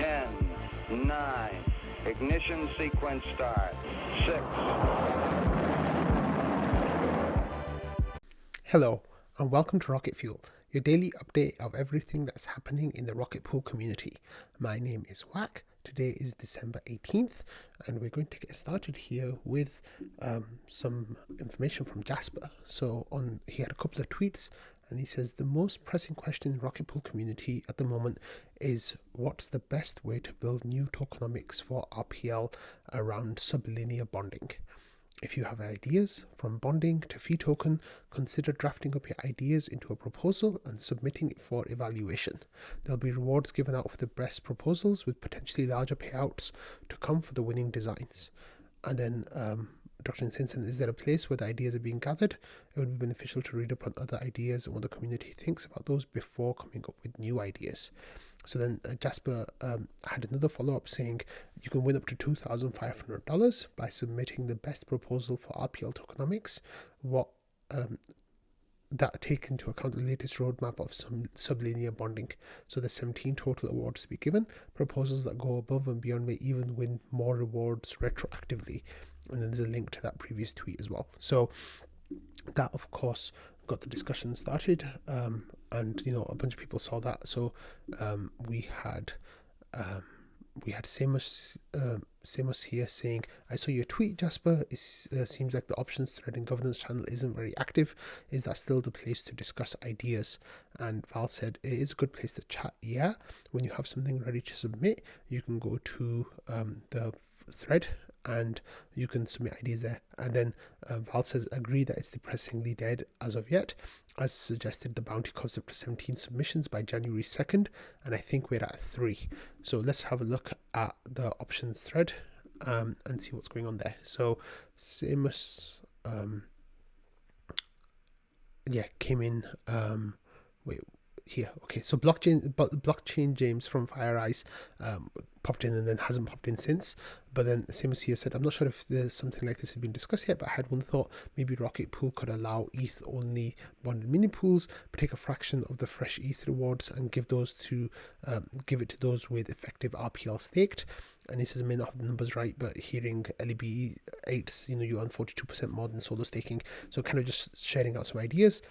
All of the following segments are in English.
10, 9, ignition sequence start, 6. Hello, and welcome to Rocket Fuel, your daily update of everything that's happening in the rocket pool community. My name is Wack. Today is December 18th, and we're going to get started here with some information from Jasper. So he had a couple of tweets, and he says the most pressing question in the rocket pool community at the moment is what's the best way to build new tokenomics for RPL around sublinear bonding. If you have ideas from bonding to fee token, consider drafting up your ideas into a proposal and submitting it for evaluation. There'll be rewards given out for the best proposals with potentially larger payouts to come for the winning designs. And then Dr. Insensen, is there a place where the ideas are being gathered? It would be beneficial to read up on other ideas and what the community thinks about those before coming up with new ideas. So then Jasper had another follow-up saying you can win up to $2,500 by submitting the best proposal for RPL Tokenomics, that take into account the latest roadmap of some sublinear bonding. So there's 17 total awards to be given. Proposals that go above and beyond may even win more rewards retroactively. And then there's a link to that previous tweet as well. So that, of course, got the discussion started, and a bunch of people saw that. So we had Seamus here saying, I saw your tweet, Jasper. It seems like the options thread and governance channel isn't very active. Is that still the place to discuss ideas? And Val said, it is a good place to chat. Yeah, when you have something ready to submit, you can go to the thread and you can submit ideas there. And then Val says, agree that it's depressingly dead as of yet. As suggested, the bounty comes up to 17 submissions by January 2nd, and I think we're at 3. So let's have a look at the options thread and see what's going on there. So Seamus came in here. Okay, so blockchain James from Fire Eyes popped in and then hasn't popped in since. But then Seamus here said, I'm not sure if there's something like this has been discussed yet, but I had one thought. Maybe Rocket Pool could allow ETH only bonded mini pools, but take a fraction of the fresh ETH rewards and give it to those with effective RPL staked. And he says, I may not have the numbers right, but hearing LEB 8s, you earn 42% more than solo staking. So kind of just sharing out some ideas.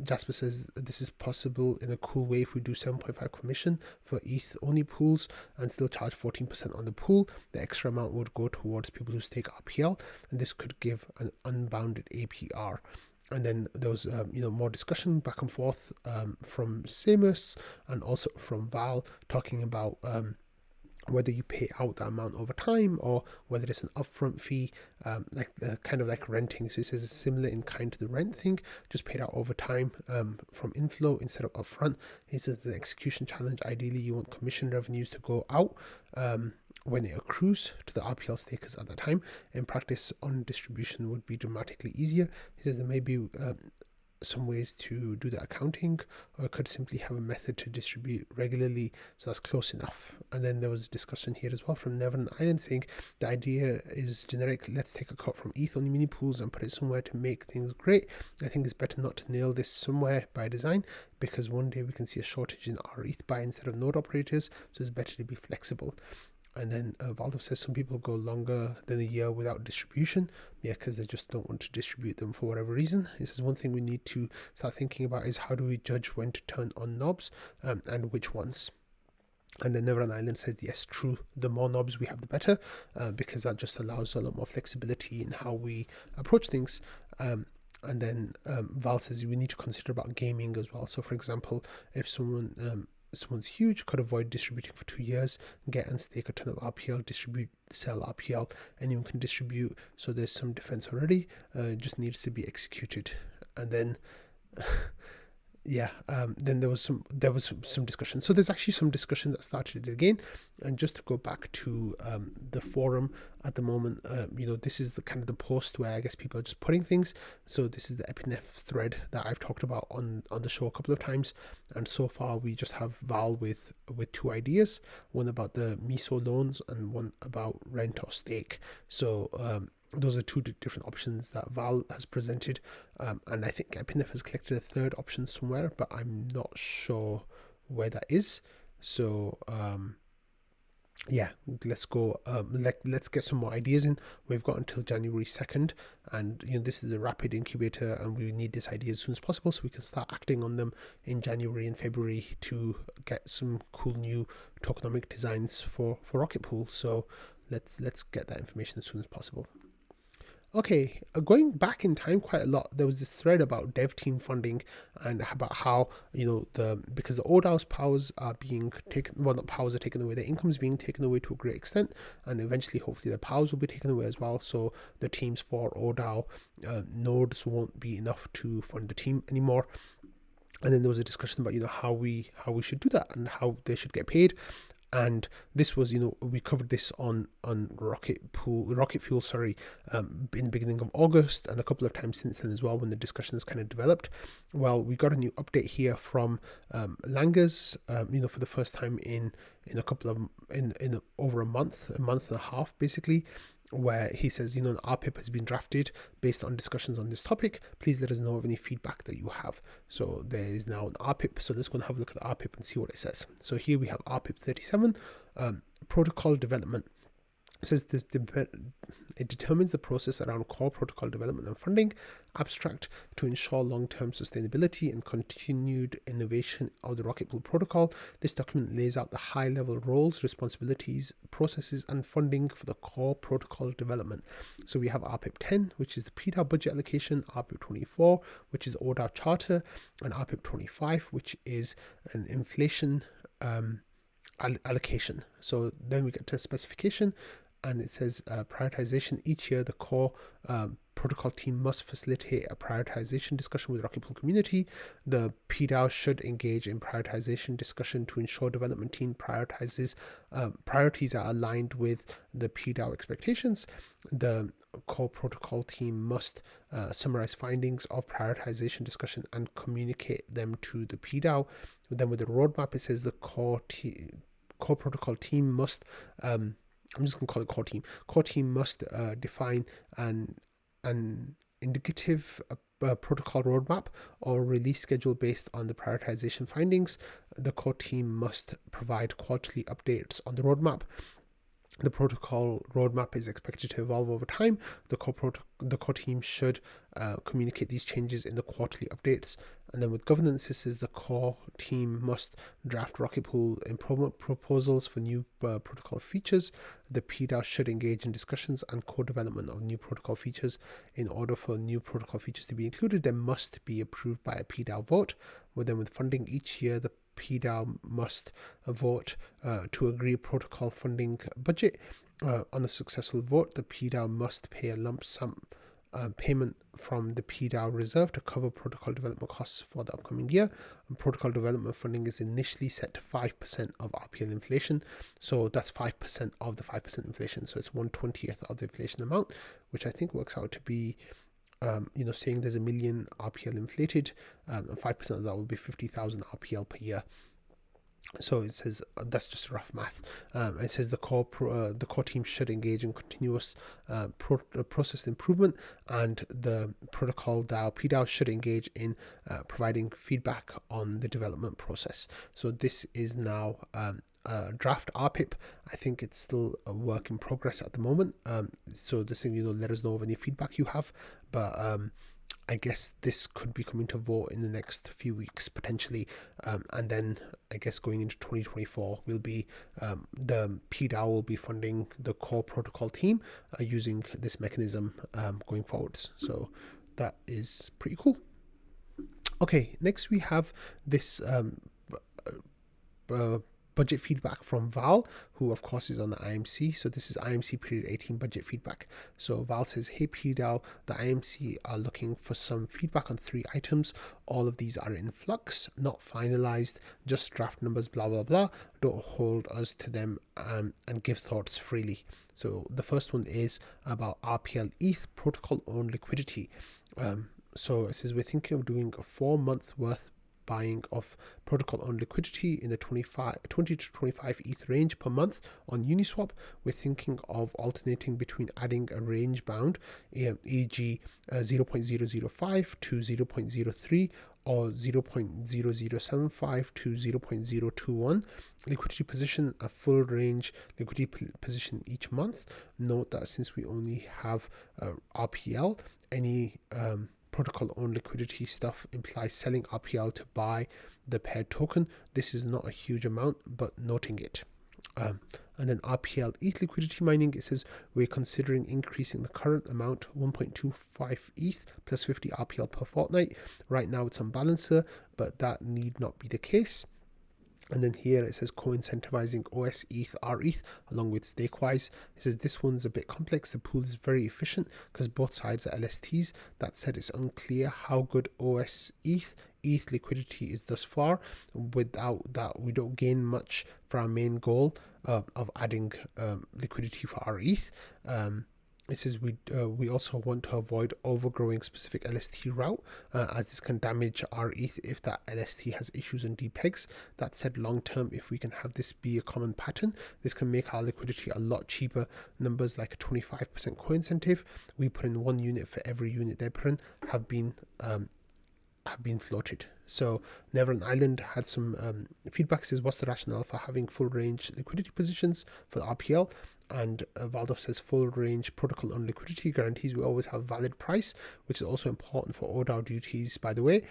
Jasper says this is possible in a cool way if we do 7.5 commission for ETH only pools and still charge 14% on the pool. The extra amount would go towards people who stake RPL, and this could give an unbounded APR. And then there was, more discussion back and forth from Seamus and also from Val talking about whether you pay out that amount over time or whether it's an upfront fee, kind of like renting. So it says it's similar in kind to the rent thing, just paid out over time from inflow instead of upfront. He says the execution challenge, ideally you want commission revenues to go out when it accrues to the RPL stakers at that time. In practice, on distribution would be dramatically easier. He says there may be some ways to do the accounting, or could simply have a method to distribute regularly, so that's close enough. And then there was a discussion here as well from Neverland Island saying the idea is generic, let's take a cut from ETH only mini pools and put it somewhere to make things great. I think it's better not to nail this somewhere by design, because one day we can see a shortage in our ETH buy instead of node operators, so it's better to be flexible. And then Valdov says some people go longer than a year without distribution, because they just don't want to distribute them for whatever reason. This is one thing we need to start thinking about, is how do we judge when to turn on knobs and which ones. And then Neverland Island says, yes, true, the more knobs we have, the better, because that just allows a lot more flexibility in how we approach things. And then Val says we need to consider about gaming as well. So, for example, if someone's huge, could avoid distributing for 2 years, get and stake a ton of RPL, distribute, sell RPL, anyone can distribute, so there's some defense already, just needs to be executed. And then then there was some discussion. So there's actually some discussion that started again. And just to go back to the forum at the moment, this is the kind of the post where I guess people are just putting things. So this is the Epinef thread that I've talked about on the show a couple of times. And so far we just have Val with 2 ideas, one about the MISO loans and one about rent or stake. So those are 2 different options that Val has presented, and I think Epinef has collected a third option somewhere, but I'm not sure where that is. So yeah, let's go. Let's get some more ideas in. We've got until January 2nd, and this is a rapid incubator, and we need this idea as soon as possible so we can start acting on them in January and February to get some cool new tokenomic designs for Rocket Pool. So let's get that information as soon as possible. Okay, going back in time quite a lot, there was this thread about dev team funding and about how because the ODAO's powers are being taken, well, not powers are taken away, their income is being taken away to a great extent, and eventually, hopefully, their powers will be taken away as well. So the teams for ODAO nodes won't be enough to fund the team anymore. And then there was a discussion about how we should do that and how they should get paid. And this was, we covered this on Rocket Fuel, in the beginning of August, and a couple of times since then as well, when the discussion has kind of developed. Well, we got a new update here from Langers, for the first time in over a month and a half, basically, where he says, an RPIP has been drafted based on discussions on this topic. Please let us know of any feedback that you have. So there is now an RPIP. So let's go and have a look at the RPIP and see what it says. So here we have RPIP 37, protocol development. It says it determines the process around core protocol development and funding, abstract, to ensure long-term sustainability and continued innovation of the Rocket Pool protocol. This document lays out the high-level roles, responsibilities, processes, and funding for the core protocol development. So we have RPIP 10, which is the PDAO budget allocation, RPIP 24, which is the ODAO charter, and RPIP 25, which is an inflation allocation. So then we get to specification, and it says prioritization. Each year, the core protocol team must facilitate a prioritization discussion with the Rocket Pool community. The PDAO should engage in prioritization discussion to ensure development team priorities are aligned with the PDAO expectations. The core protocol team must summarize findings of prioritization discussion and communicate them to the PDAO. Then with the roadmap, it says the core protocol team must I'm just going to call it core team. Core team must define an indicative protocol roadmap or release schedule based on the prioritization findings. The core team must provide quarterly updates on the roadmap. The protocol roadmap is expected to evolve over time. The core team should communicate these changes in the quarterly updates. And then with governance, this is the core team must draft Rocket Pool improvement proposals for new protocol features. The PDAO should engage in discussions and co-development of new protocol features. In order for new protocol features to be included, they must be approved by a PDAO vote. With funding each year, the PDAO must vote to agree protocol funding budget. On a successful vote, the PDAO must pay a lump sum payment from the PDAO reserve to cover protocol development costs for the upcoming year. And protocol development funding is initially set to 5% of RPL inflation. So that's 5% of the 5% inflation. So it's 1/20th of the inflation amount, which I think works out to be saying there's 1 million RPL inflated, and 5% of that will be 50,000 RPL per year. So it says that's just rough math. It says the core team should engage in continuous process improvement, and the protocol PDAO should engage in providing feedback on the development process. So this is now draft RPIP. I think it's still a work in progress at the moment. So this thing, let us know of any feedback you have. But I guess this could be coming to vote in the next few weeks potentially, and then I guess going into 2024 will be the PDAO will be funding the core protocol team using this mechanism going forwards. So that is pretty cool. Okay, next we have this budget feedback from Val, who of course is on the IMC. So this is IMC period 18 budget feedback. So Val says, hey PDAO, the IMC are looking for some feedback on 3 items. All of these are in flux, not finalized, just draft numbers, blah, blah, blah. Don't hold us to them and give thoughts freely. So the first one is about RPL ETH protocol owned liquidity. So it says we're thinking of doing a 4-month worth buying of protocol owned liquidity in the 20 to 25 ETH range per month on Uniswap. We're thinking of alternating between adding a range bound, e.g. 0.005 to 0.03, or 0.0075 to 0.021. Liquidity position, a full range liquidity position each month. Note that since we only have RPL, any protocol owned liquidity stuff implies selling RPL to buy the paired token. This is not a huge amount, but noting it. And then RPL ETH liquidity mining, it says we're considering increasing the current amount 1.25 ETH plus 50 RPL per fortnight. Right now it's on balancer, but that need not be the case. And then here it says co-incentivizing OS ETH RETH along with Stakewise. It says this one's a bit complex. The pool is very efficient because both sides are LSTs. That said, it's unclear how good OS ETH liquidity is thus far. Without that, we don't gain much for our main goal of adding liquidity for our ETH. It says we also want to avoid overgrowing specific LST route as this can damage our ETH if that LST has issues and depegs. That said, long term, if we can have this be a common pattern, this can make our liquidity a lot cheaper. Numbers like a 25% co-incentive, we put in 1 unit for every unit they put in, have been floated. So Neverland Island had some feedback. Says what's the rationale for having full range liquidity positions for the RPL, and Valdov says full range protocol on liquidity guarantees we always have valid price, which is also important for ODAO duties, by the way.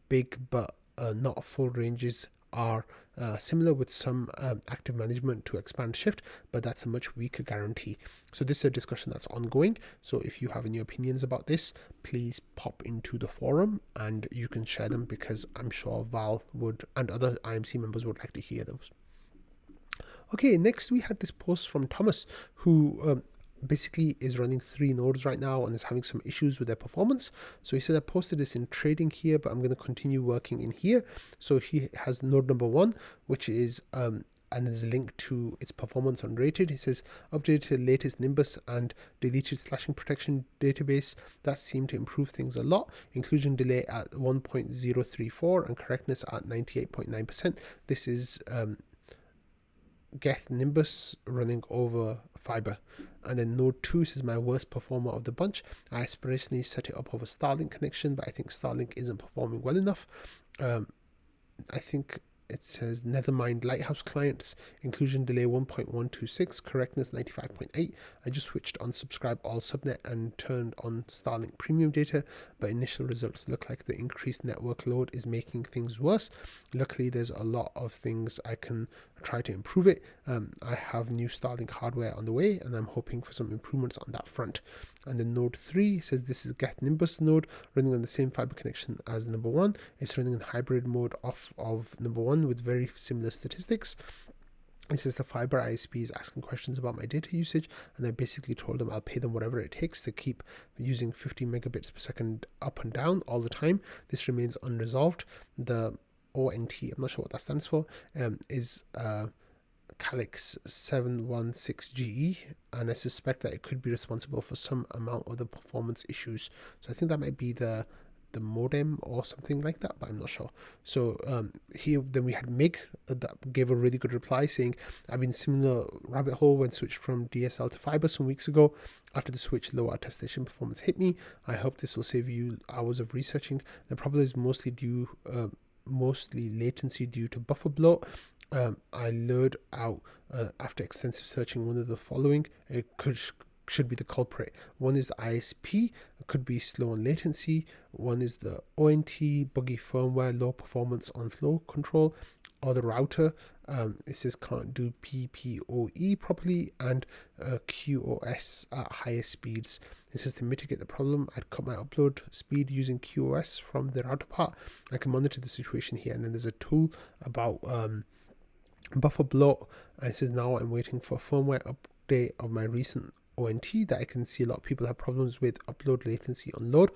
Big but not full ranges are similar with some active management to expand shift, but that's a much weaker guarantee. So this is a discussion that's ongoing. So if you have any opinions about this, please pop into the forum and you can share them, because I'm sure Val would and other IMC members would like to hear those. Okay, next we had this post from Thomas, who basically is running 3 nodes right now and is having some issues with their performance. So he said I posted this in trading here, but I'm going to continue working in here. So he has node number 1, which is and there's a link to its performance unrated. He says updated the latest Nimbus and deleted slashing protection database. That seemed to improve things a lot. Inclusion delay at 1.034 and correctness at 98.9%. This is Geth Nimbus running over fiber. And then node 2 is my worst performer of the bunch. I aspirationally set it up over Starlink connection, but I think Starlink isn't performing well enough. I think it says Nethermind Lighthouse clients, inclusion delay 1.126, correctness 95.8. I just switched on subscribe all subnet and turned on Starlink premium data, but initial results look like the increased network load is making things worse. Luckily, there's a lot of things I can try to improve it. I have new Starlink hardware on the way, and I'm hoping for some improvements on that front. And then node 3 says this is Geth Nimbus node running on the same fiber connection as number 1. It's running in hybrid mode off of number 1 with very similar statistics. It says the fiber ISP is asking questions about my data usage, and I basically told them I'll pay them whatever it takes to keep using 50 megabits per second up and down all the time. This remains unresolved. The ONT, I'm not sure what that stands for, is Calyx 716GE, and I suspect that it could be responsible for some amount of the performance issues. So I think that might be the modem or something like that, but I'm not sure. So here then we had Meek that gave a really good reply saying I've been similar rabbit hole when switched from DSL to fiber some weeks ago. After the switch, low attestation performance hit me. I hope this will save you hours of researching. The problem is mostly latency due to buffer bloat. I lured out after extensive searching one of the following. It should be the culprit. One is the ISP, it could be slow on latency. One is the ONT, buggy firmware, low performance on flow control, or the router. It says can't do PPOE properly, and QoS at higher speeds. It says to mitigate the problem, I'd cut my upload speed using QoS from the router part. I can monitor the situation here, and then there's a tool about buffer bloat. It says now I'm waiting for a firmware update of my recent ONT that I can see a lot of people have problems with upload latency on load.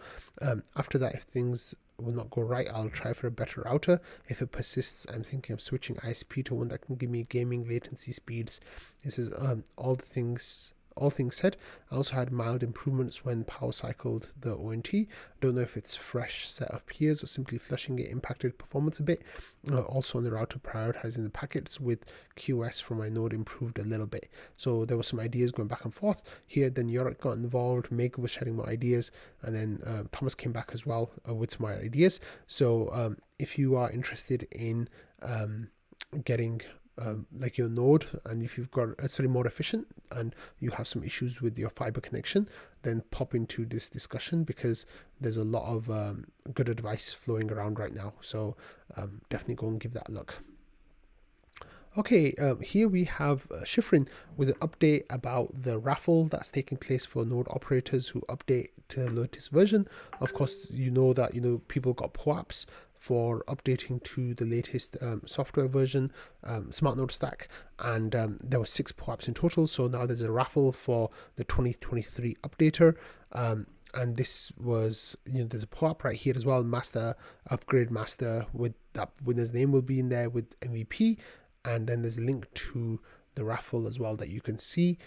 After that, if things will not go right, I'll try for a better router. If it persists, I'm thinking of switching ISP to one that can give me gaming latency speeds. It says all the things all things said, I also had mild improvements when power cycled the ONT. Don't know if it's fresh set of peers or simply flushing it impacted performance a bit. Also on the route to prioritizing the packets with QoS from my node improved a little bit. So there were some ideas going back and forth here. Then Yorick got involved, Meek was sharing more ideas, and then Thomas came back as well with some more ideas. So if you are interested in getting like your node, and if you've got a more efficient and you have some issues with your fiber connection, then pop into this discussion, because there's a lot of good advice flowing around right now. So definitely go and give that a look. Okay, here we have Shifrin with an update about the raffle that's taking place for node operators who update to the latest version. Of course, you know that people got POAPs for updating to the latest software version, Smart Node Stack, and there were 6 POAPs in total. So now there's a raffle for the 2023 updater. And this was, there's a POAP right here as well, master, upgrade master, with that winner's name will be in there with MVP. And then there's a link to the raffle as well that you can see.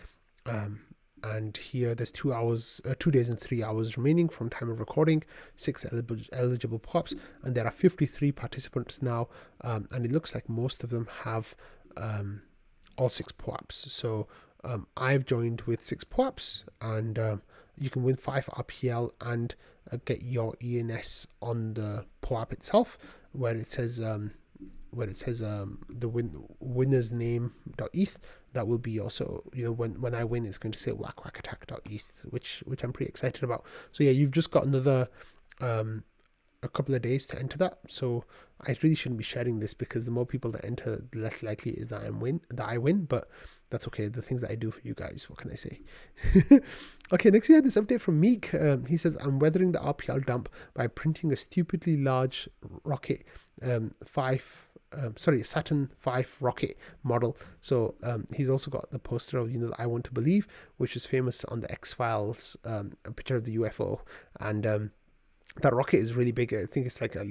And here there's 2 days and 3 hours remaining from time of recording, 6 eligible POAPs, and there are 53 participants now. And it looks like most of them have all 6 POAPs. So I've joined with 6 POAPs, and you can win 5 RPL and get your ENS on the POAP itself, where it says the winner's name.eth. That will be also, when I win, it's going to say whackwhackattack.eth, which I'm pretty excited about. So yeah, you've just got another a couple of days to enter that. So I really shouldn't be sharing this, because the more people that enter, the less likely it is that I win. But that's okay. The things that I do for you guys, what can I say? Okay, next we had this update from Meek. He says, I'm weathering the RPL dump by printing a stupidly large rocket Saturn V rocket model. So he's also got the poster of I Want to Believe, which is famous on the X-Files, a picture of the UFO. And that rocket is really big. I think it's like it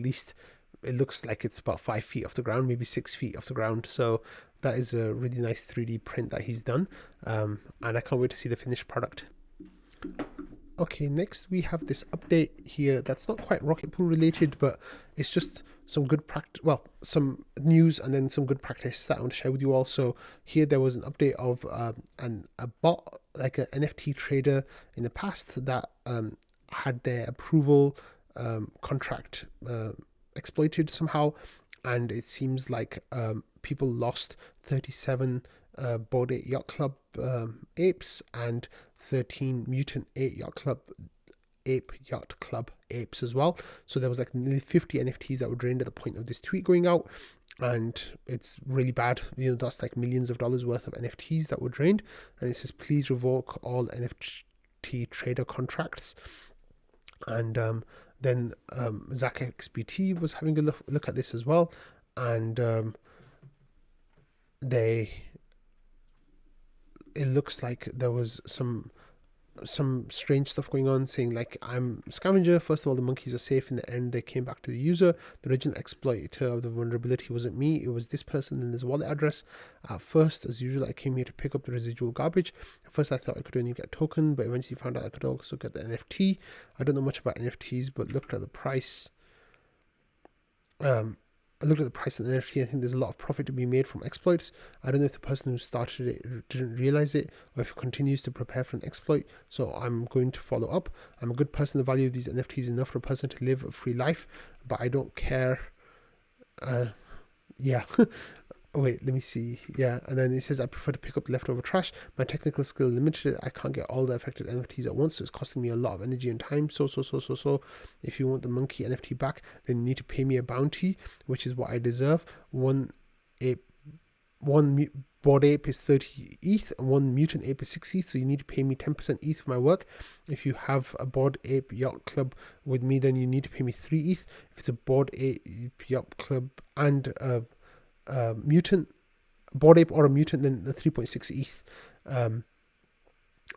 looks like it's about 5 feet off the ground, maybe 6 feet off the ground. So that is a really nice 3D print that he's done. And I can't wait to see the finished product. Okay, next we have this update here that's not quite rocket pool related, but it's just some good practice, some news and then some good practice that I want to share with you all. So here there was an update of a bot, like an NFT trader in the past, that had their approval contract exploited somehow, and it seems like people lost 37 Bored Ape Yacht Club apes and 13 Mutant Ape Yacht Club apes as well. So there was like nearly 50 NFTs that were drained at the point of this tweet going out, and it's really bad. That's like millions of dollars worth of NFTs that were drained. And it says, please revoke all NFT trader contracts. And then Zach XBT was having a look at this as well, and it looks like there was some strange stuff going on, saying like, I'm scavenger. First of all, the monkeys are safe. In the end, they came back to the user. The original exploiter of the vulnerability wasn't me, it was this person and this wallet address. At first, as usual, I came here to pick up the residual garbage. At first I thought I could only get a token, but eventually found out I could also get the NFT. I don't know much about NFTs, but looked at the price. I looked at the price of the NFT. I think there's a lot of profit to be made from exploits. I don't know if the person who started it didn't realize it, or if it continues to prepare for an exploit. So I'm going to follow up. I'm a good person. The value of these NFTs is enough for a person to live a free life, but I don't care. Yeah. Oh, wait, let me see. Yeah, and then it says, I prefer to pick up leftover trash. My technical skill is limited. I can't get all the affected NFTs at once, so it's costing me a lot of energy and time. So, if you want the monkey NFT back, then you need to pay me a bounty, which is what I deserve. One Bored Ape is 30 ETH, and one Mutant Ape is 6 ETH, so you need to pay me 10% ETH for my work. If you have a Bored Ape Yacht Club with me, then you need to pay me 3 ETH. If it's a Bored Ape Yacht Club and mutant, Bored Ape or a mutant, then the 3.6 ETH.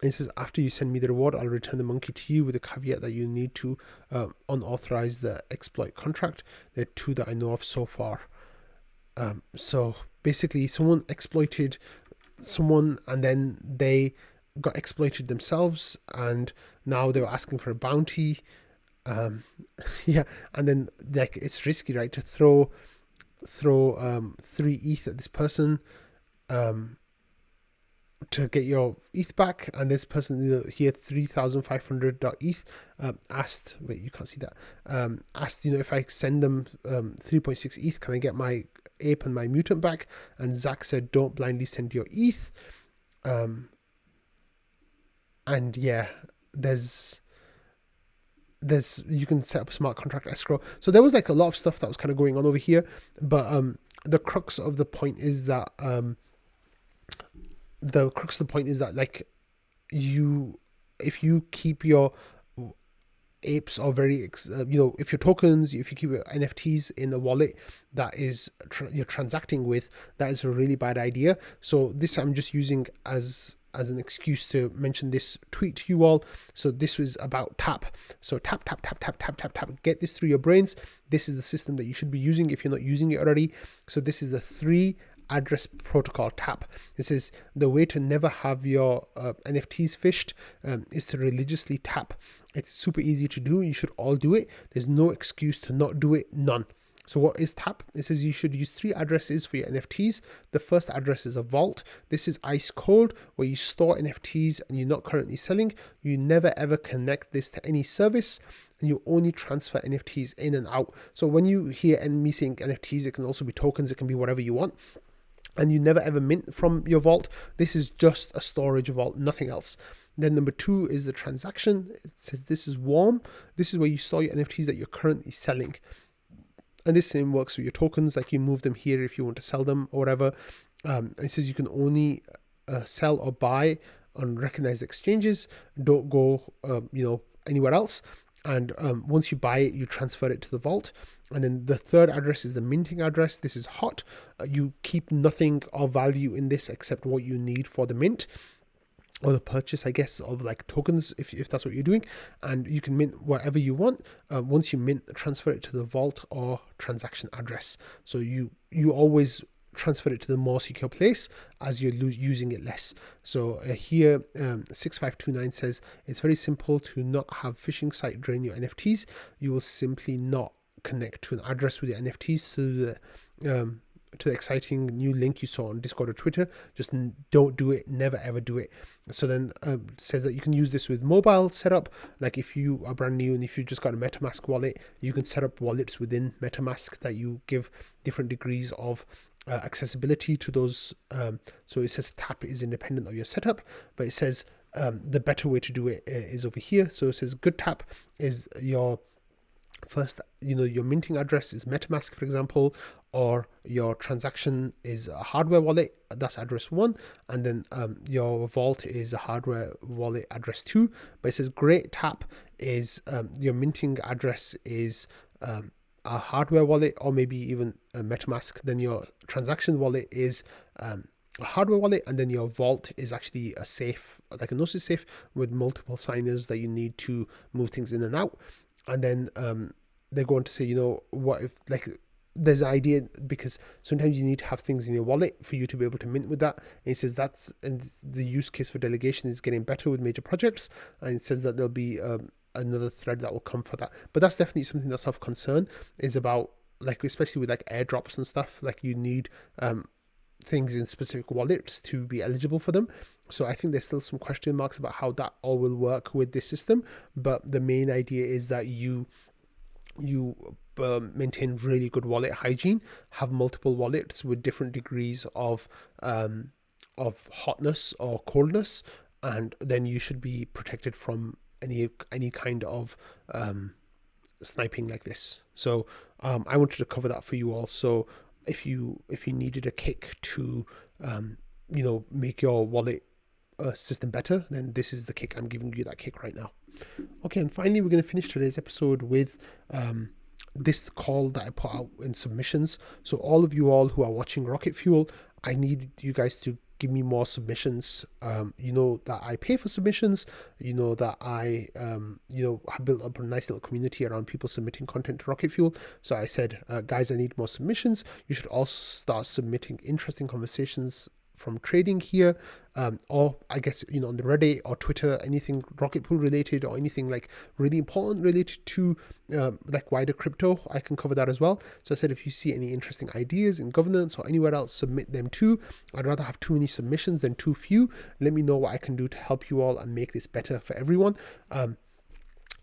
It says, after you send me the reward, I'll return the monkey to you, with a caveat that you need to unauthorize the exploit contract. There are 2 that I know of so far. So basically, someone exploited someone, and then they got exploited themselves, and now they were asking for a bounty. Yeah, and then like it's risky, right, to throw 3 ETH at this person to get your ETH back, and this person here 3,500 ETH asked, wait, you can't see that, asked, if I send them 3.6 ETH, can I get my ape and my mutant back? And Zach said, don't blindly send your ETH. And yeah, there's you can set up a smart contract escrow. So there was like a lot of stuff that was kind of going on over here, but the crux of the point is that like if you keep your apes or if your tokens, if you keep your NFTs in a wallet that is you're transacting with, that is a really bad idea. So this I'm just using as an excuse to mention this tweet to you all. So this was about tap. So tap, get this through your brains. This is the system that you should be using if you're not using it already. So this is the 3 address protocol tap. It says the way to never have your NFTs phished is to religiously tap. It's super easy to do. You should all do it. There's no excuse to not do it. None. So what is tap? It says you should use 3 addresses for your NFTs. The first address is a vault. This is ice cold, where you store NFTs and you're not currently selling. You never ever connect this to any service, and you only transfer NFTs in and out. So when you hear me saying NFTs, it can also be tokens, it can be whatever you want. And you never ever mint from your vault. This is just a storage vault, nothing else. Then number 2 is the transaction. It says this is warm. This is where you store your NFTs that you're currently selling. And this same works with your tokens, like you move them here if you want to sell them or whatever. It says you can only sell or buy on recognized exchanges. Don't go, anywhere else. And once you buy it, you transfer it to the vault. And then the third address is the minting address. This is hot. You keep nothing of value in this except what you need for the mint, or the purchase, I guess, of like tokens, if that's what you're doing. And you can mint whatever you want. Once you mint, transfer it to the vault or transaction address. So you always transfer it to the more secure place as you're using it less. So here 6529 says it's very simple to not have phishing site drain your NFTs. You will simply not connect to an address with your NFTs to the exciting new link you saw on Discord or Twitter. Just don't do it. Never ever do it. So then says that you can use this with mobile setup. Like if you are brand new and if you just got a MetaMask wallet, you can set up wallets within MetaMask that you give different degrees of accessibility to those. So it says tap is independent of your setup, but it says the better way to do it is over here. So it says good tap is your first, your minting address is MetaMask, for example, or your transaction is a hardware wallet, that's address 1, and then your vault is a hardware wallet, address 2. But it says great tap is your minting address is a hardware wallet, or maybe even a MetaMask. Then your transaction wallet is a hardware wallet, and then your vault is actually a safe, like a Gnosis safe with multiple signers that you need to move things in and out. And then they're going to say, what if, like, there's an idea, because sometimes you need to have things in your wallet for you to be able to mint with that. And it says and the use case for delegation is getting better with major projects. And it says that there'll be another thread that will come for that. But that's definitely something that's of concern, is about, like, especially with like airdrops and stuff, like you need things in specific wallets to be eligible for them. So I think there's still some question marks about how that all will work with this system. But the main idea is that you maintain really good wallet hygiene, have multiple wallets with different degrees of hotness or coldness, and then you should be protected from any kind of sniping like this. So I wanted to cover that for you all. So if you needed a kick to make your wallet system better, then this is the kick. I'm giving you that kick right now. Okay, and finally we're going to finish today's episode with this call that I put out in submissions. So all of you all who are watching Rocket Fuel, I need you guys to give me more submissions. That I pay for submissions, that I have built up a nice little community around people submitting content to Rocket Fuel. So I said, guys, I need more submissions. You should also start submitting interesting conversations from trading here, or I guess, on the Reddit or Twitter, anything rocket pool related or anything like really important related to like wider crypto, I can cover that as well. So I said, if you see any interesting ideas in governance or anywhere else, submit them too. I'd rather have too many submissions than too few. Let me know what I can do to help you all and make this better for everyone.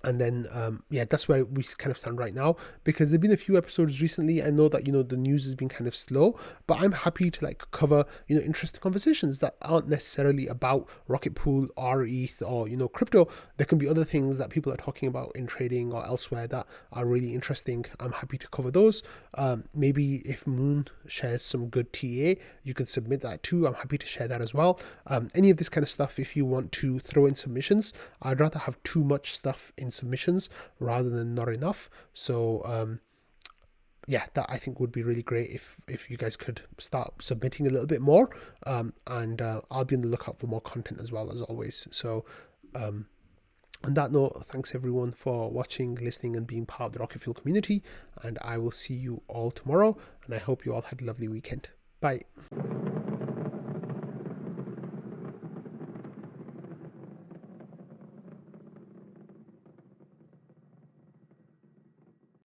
And then, that's where we kind of stand right now, because there've been a few episodes recently. I know that, the news has been kind of slow, but I'm happy to like cover, interesting conversations that aren't necessarily about Rocket Pool or ETH or, crypto. There can be other things that people are talking about in trading or elsewhere that are really interesting. I'm happy to cover those. Maybe if Moon shares some good TA, you can submit that too. I'm happy to share that as well. Any of this kind of stuff, if you want to throw in submissions, I'd rather have too much stuff in submissions rather than not enough. So that I think would be really great if you guys could start submitting a little bit more, and I'll be on the lookout for more content as well, as always. So on that note, thanks everyone for watching, listening, and being part of the Rocket Fuel community, and I will see you all tomorrow, and I hope you all had a lovely weekend. Bye.